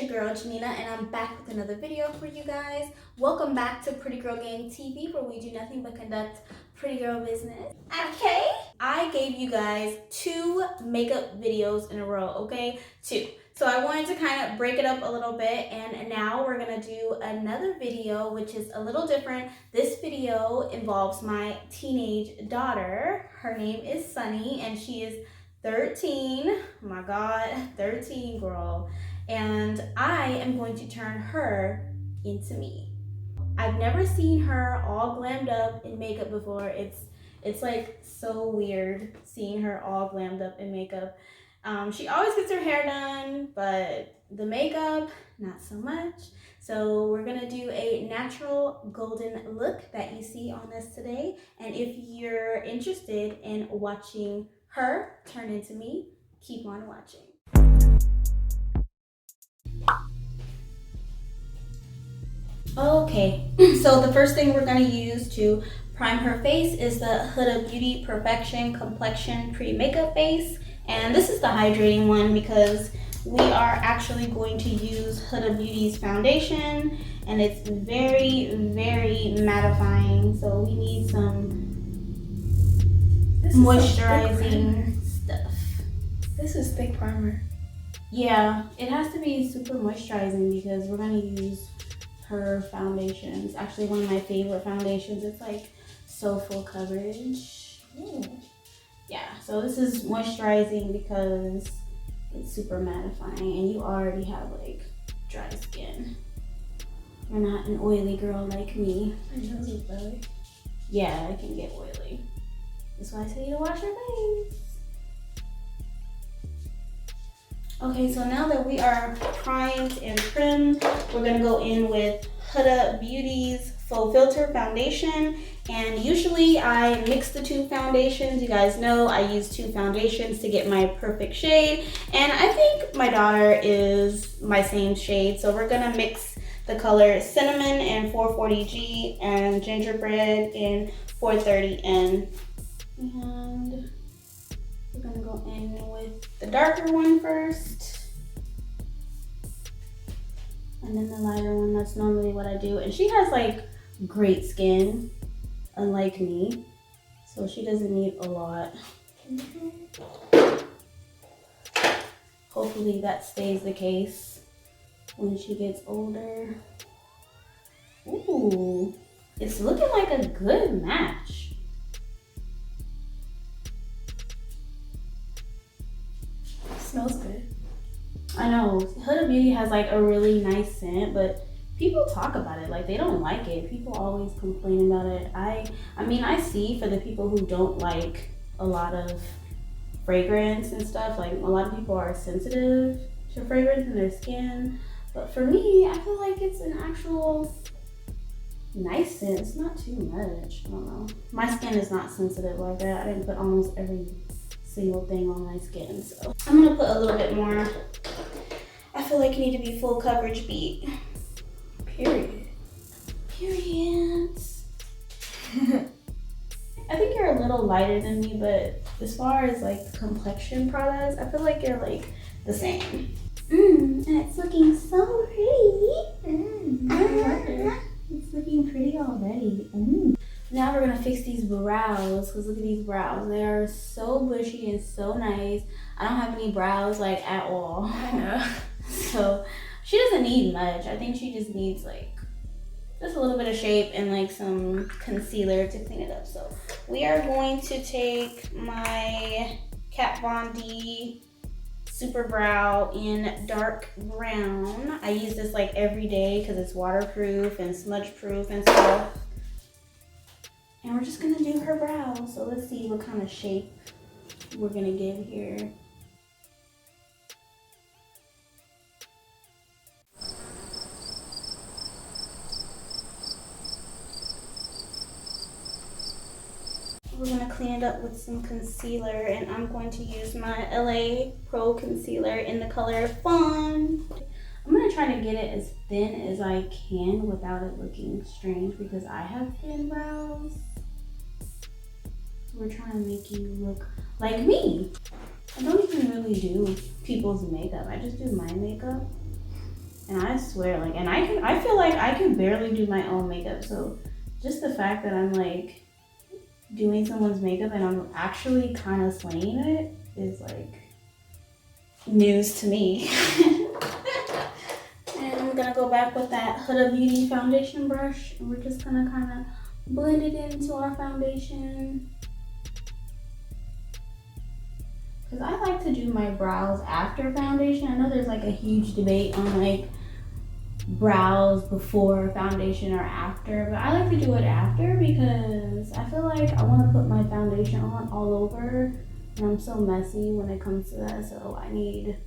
your girl Jeanina, and I'm back with another video for you guys. Welcome back to Pretty Girl Gang TV, where we do nothing but conduct pretty girl business. Okay? I gave you guys 2 makeup videos in a row, okay? 2. So I wanted to kind of break it up a little bit, and now we're gonna do another video which is a little different. This video involves my teenage daughter. Her name is Sunny, and she is 13. Oh my god, 13, girl. And I am going to turn her into me. I've never seen her all glammed up in makeup before. It's like so weird seeing her all glammed up in makeup. She always gets her hair done, but the makeup, not so much. So we're gonna do a natural golden look that you see on us today. And if you're interested in watching her turn into me, keep on watching. Okay, so the first thing we're gonna use to prime her face is the Huda Beauty Perfection Complexion Pre-Makeup Base. And this is the hydrating one because we are actually going to use Huda Beauty's foundation, and it's very, very mattifying. So we need some moisturizing stuff. This is thick primer. Yeah, it has to be super moisturizing because we're gonna use her foundation. It's actually one of my favorite foundations. It's like so full coverage. Ooh. Yeah, so this is moisturizing because it's super mattifying, and you already have like dry skin. You're not an oily girl like me. I know it's oily. Yeah, it can get oily. That's why I tell you to wash your face. Okay, so now that we are primed and trimmed, we're gonna go in with Huda Beauty's Faux Filter Foundation. And usually I mix the 2 foundations. You guys know I use 2 foundations to get my perfect shade. And I think my daughter is my same shade. So we're gonna mix the color Cinnamon in 440G and Gingerbread in 430N. And we're gonna go in with the darker one first, and then the lighter one. That's normally what I do. And she has like great skin, unlike me, so she doesn't need a lot. Hopefully that stays the case when she gets older. Ooh, it's looking like a good match. Smells good. I know Huda Beauty has like a really nice scent, but people talk about it like they don't like it. People always complain about it. I mean, I see for the people who don't like a lot of fragrance and stuff, like a lot of people are sensitive to fragrance in their skin, but for me, I feel like it's an actual nice scent. It's not too much. I don't know. My skin is not sensitive like that. I didn't put almost every single thing on my skin, so I'm gonna put a little bit more. I feel like you need to be full coverage beat. Period. I think you're a little lighter than me, but as far as like complexion products, I feel like you're like the same. And it's looking so pretty. It's looking pretty already. Now we're gonna fix these brows, because look at these brows. They are so bushy and so nice. I don't have any brows like at all. I know. So she doesn't need much. I think she just needs like just a little bit of shape and like some concealer to clean it up. So we are going to take my Kat Von D Super Brow in dark brown. I use this like every day because it's waterproof and smudge proof and stuff. And we're just gonna do her brows. So let's see what kind of shape we're gonna give here. We're gonna clean it up with some concealer, and I'm going to use my LA Pro Concealer in the color Fun. I'm gonna try to get it as thin as I can without it looking strange because I have thin brows. We're trying to make you look like me. I don't even really do people's makeup. I just do my makeup. And I swear, like, and I feel like I can barely do my own makeup. So just the fact that I'm like doing someone's makeup and I'm actually kind of slaying it is like news to me. And I'm gonna go back with that Huda Beauty foundation brush, and we're just gonna kind of blend it into our foundation. Because I like to do my brows after foundation. I know there's like a huge debate on like brows before foundation or after, but I like to do it after because I feel like I want to put my foundation on all over, and I'm so messy when it comes to that, so I need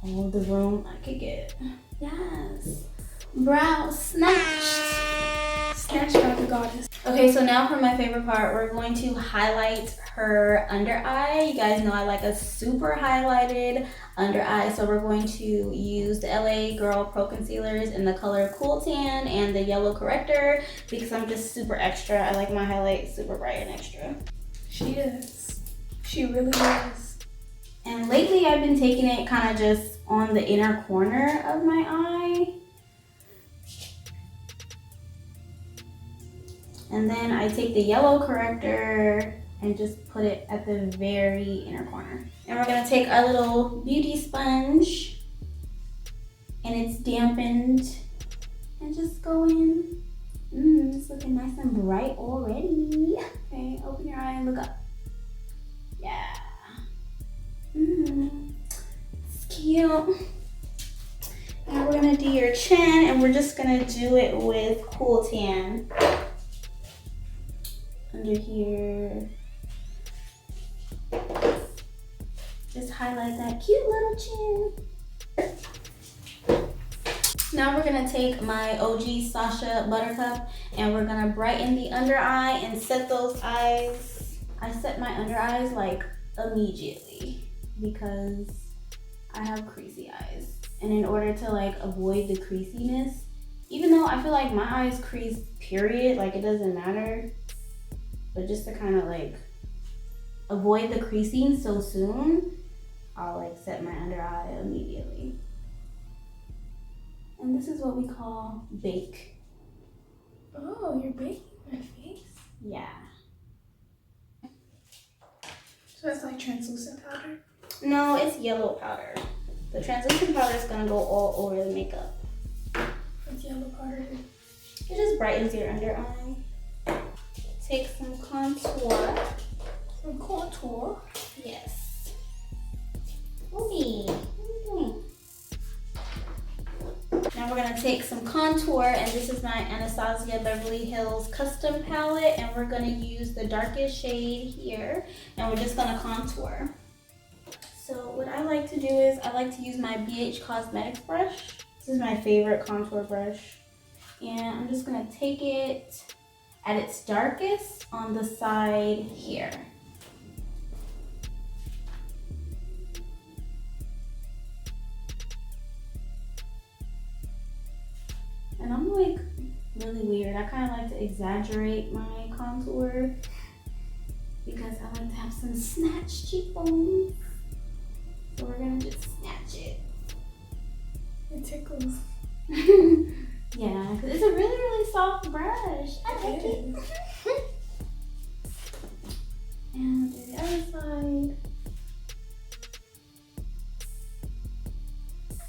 all the room I could get. Yes, brows snatched. Snatched by the goddess. Okay, so now for my favorite part, we're going to highlight her under eye. You guys know I like a super highlighted under eye, so we're going to use the LA Girl Pro Concealers in the color Cool Tan and the yellow corrector because I'm just super extra. I like my highlight super bright and extra. She is. She really is. And lately I've been taking it kind of just on the inner corner of my eye. And then I take the yellow corrector and just put it at the very inner corner. And we're gonna take our little beauty sponge, and it's dampened, and just go in. It's looking nice and bright already. Okay, open your eye and look up. Yeah. It's cute. Now we're gonna do your chin, and we're just gonna do it with Cool Tan. Under here. Just highlight that cute little chin. Now we're gonna take my OG Sasha Buttercup and we're gonna brighten the under eye and set those eyes. I set my under eyes like immediately because I have creasy eyes. And in order to like avoid the creasiness, even though I feel like my eyes crease period, like it doesn't matter, but just to kind of like avoid the creasing so soon, I'll like set my under eye immediately. And this is what we call bake. Oh, you're baking my face? Yeah. So that's like translucent powder? No, it's yellow powder. The translucent powder is gonna go all over the makeup. What's yellow powder? It just brightens your under eye. Take some contour. Some contour? Yes. Ooh, what are you doing? Now we're gonna take some contour, and this is my Anastasia Beverly Hills custom palette, and we're gonna use the darkest shade here, and we're just gonna contour. So what I like to do is I like to use my BH Cosmetics brush. This is my favorite contour brush, and I'm just gonna take it at its darkest on the side here. And I'm like really weird. I kind of like to exaggerate my contour because I like to have some snatched cheekbones. So we're gonna just snatch it. It tickles. Yeah, because it's a really, really soft brush. I like it. And do the other side.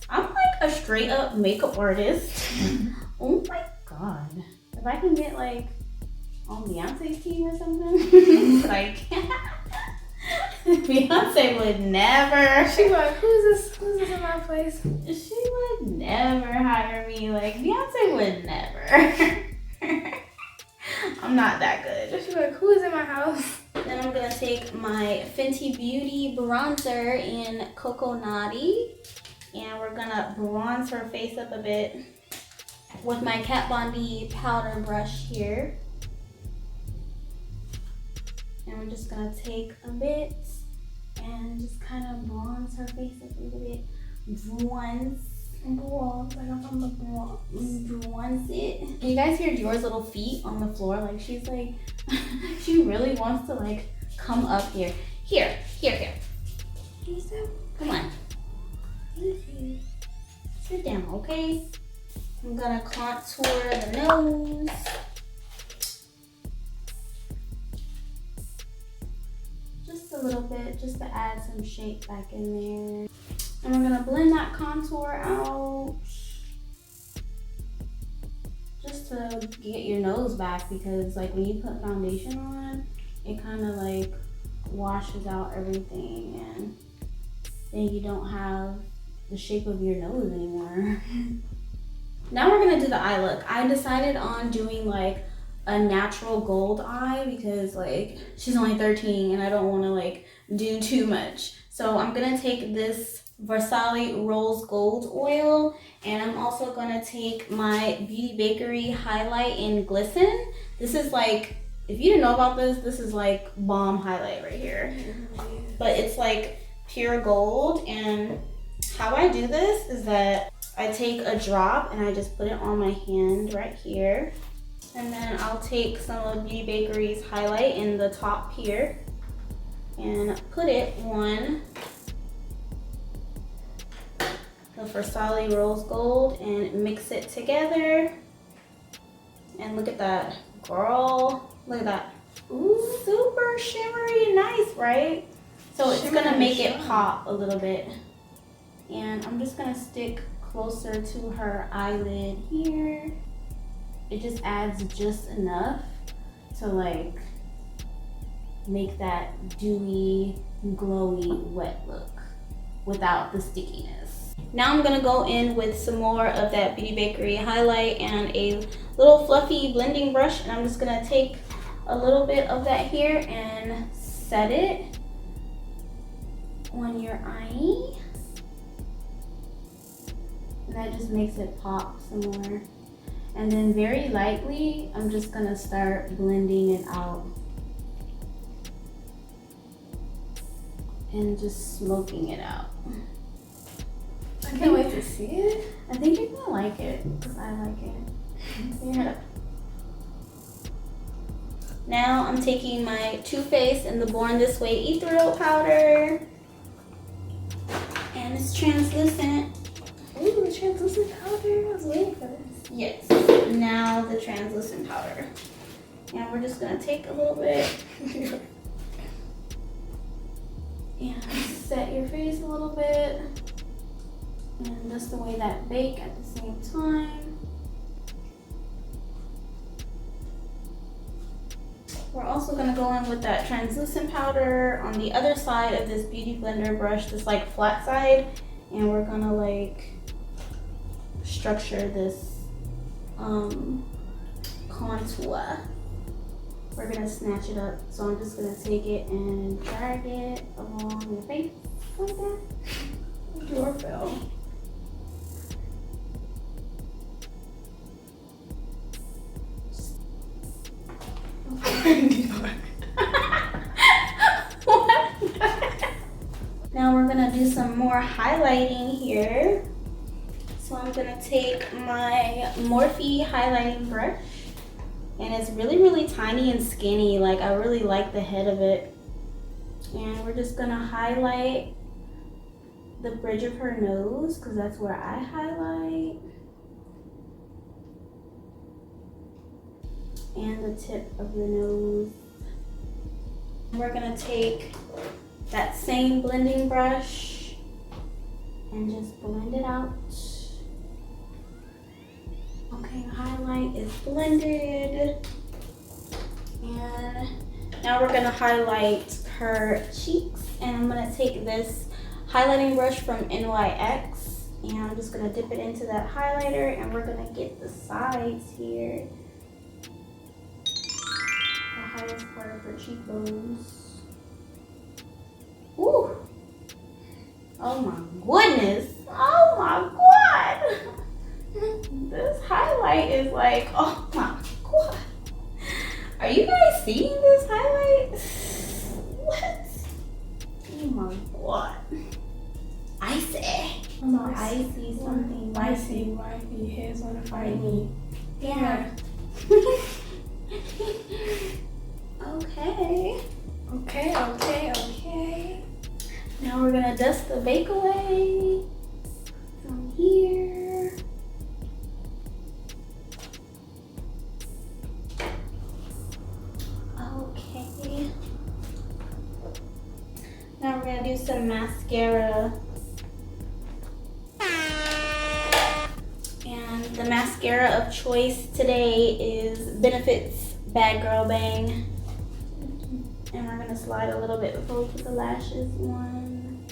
I'm like a straight up makeup artist. Oh my god. If I can get like on Beyonce's team or something, like Beyonce would never. She's like, who's this in my place? She would never hire me. Like Beyonce would never. I'm not that good. She's like, who is in my house? Then I'm gonna take my Fenty Beauty bronzer in Coco Naughty, and we're gonna bronze her face up a bit with my Kat Von D powder brush here. And we're just gonna take a bit and just kind of bronze her face up a little bit. Bronze, like I'm from the bronze. Bronze it. Can you guys hear Dior's little feet on the floor? Like she's like, she really wants to like come up here. Here. Come on. Thank you. Sit down, okay? I'm gonna contour the nose. Just a little bit, just to add some shape back in there. And we're gonna blend that contour out. Just to get your nose back, because like when you put foundation on, it kind of like washes out everything and then you don't have the shape of your nose anymore. Now we're gonna do the eye look. I decided on doing like a natural gold eye because like she's only 13 and I don't want to like do too much. So I'm gonna take this Versailles Rose Gold Oil, and I'm also gonna take my Beauty Bakery Highlight in Glisten. This is like, if you didn't know about this, this is like bomb highlight right here. But it's like pure gold, and how I do this is that I take a drop and I just put it on my hand right here. And then I'll take some of Beauty Bakery's highlight in the top here and put it on the Versailles Rose Gold and mix it together. And look at that, girl. Look at that. Ooh, super shimmery and nice, right? So it's gonna make it pop a little bit. And I'm just gonna stick closer to her eyelid here. It just adds just enough to like make that dewy, glowy, wet look without the stickiness. Now I'm gonna go in with some more of that Beauty Bakery highlight and a little fluffy blending brush, and I'm just gonna take a little bit of that here and set it on your eye. And that just makes it pop some more. And then very lightly, I'm just gonna start blending it out and just smoking it out. I can't wait to see it. I think you're gonna like it, because I like it. Your head up. Now I'm taking my Too Faced and the Born This Way Ethereal powder. And it's translucent. Ooh, the translucent powder. I was waiting for this. Yes, now the translucent powder. And we're just gonna take a little bit and set your face a little bit. And just the way that bake at the same time. We're also gonna go in with that translucent powder on the other side of this Beauty Blender brush, this like flat side. And we're gonna like structure this contour. We're gonna snatch it up, so I'm just gonna take it and drag it along your face like that. Drawer fell. Now we're gonna do some more highlighting here. So I'm gonna take my Morphe highlighting brush, and it's really, really tiny and skinny. Like I really like the head of it. And we're just gonna highlight the bridge of her nose, because that's where I highlight. And the tip of the nose. We're gonna take that same blending brush and just blend it out. Okay, highlight is blended. And now we're gonna highlight her cheeks, and I'm gonna take this highlighting brush from NYX, and I'm just gonna dip it into that highlighter, and we're gonna get the sides here. The highest part of her cheekbones. Ooh! Oh my goodness! Oh my god! This highlight is like, oh my god! Are you guys seeing this highlight? What? Oh my god! Icy! Oh, I see something. I see wifey hairs on the fire. Yeah. Okay. Okay. Now we're gonna dust the bake away from here. gonna do some mascara. And the mascara of choice today is Benefit's Bad Girl Bang. And we're gonna slide a little bit before we put the lashes on.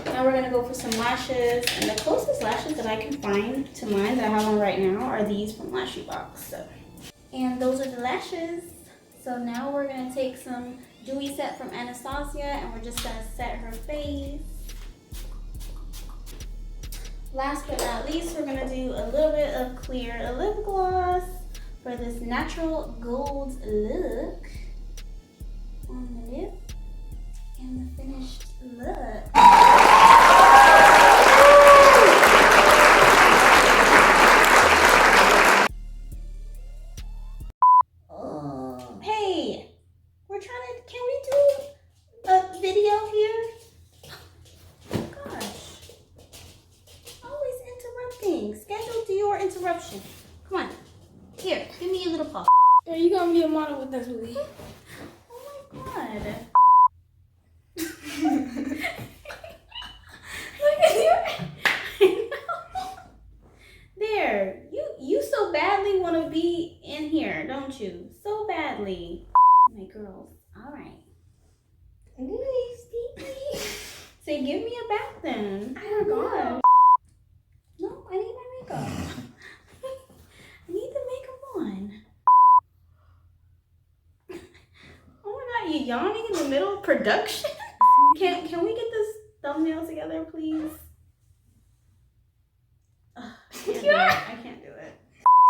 Now we're gonna go for some lashes. And the closest lashes that I can find to mine that I have on right now are these from Lashy Box. So. And those are the lashes. So now we're gonna take some Dewy Set from Anastasia and we're just gonna set her face. Last but not least, we're gonna do a little bit of clear lip gloss for this natural gold look on the lip and the finished look. Hey, we're trying to, can we do a video here? Gosh, always interrupting. Schedule to your interruption. Come on, here, give me a little paw. Are you gonna be a model with us, Willie? Oh my god. Look at your, I know. There, you so badly want to be in here, don't you? So badly. My girls, all right. Say, give me a back then. I don't know. No, I need my makeup. I need the makeup on. Oh my god, you yawning in the middle of production? Can we get this thumbnail together, please? I can't do it.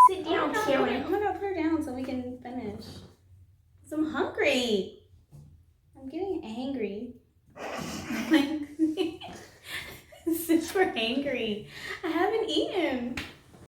Sit down, Karen. I'm gonna put her down so we can finish. 'Cause I'm hungry. I'm getting angry. Like, super angry. I haven't eaten.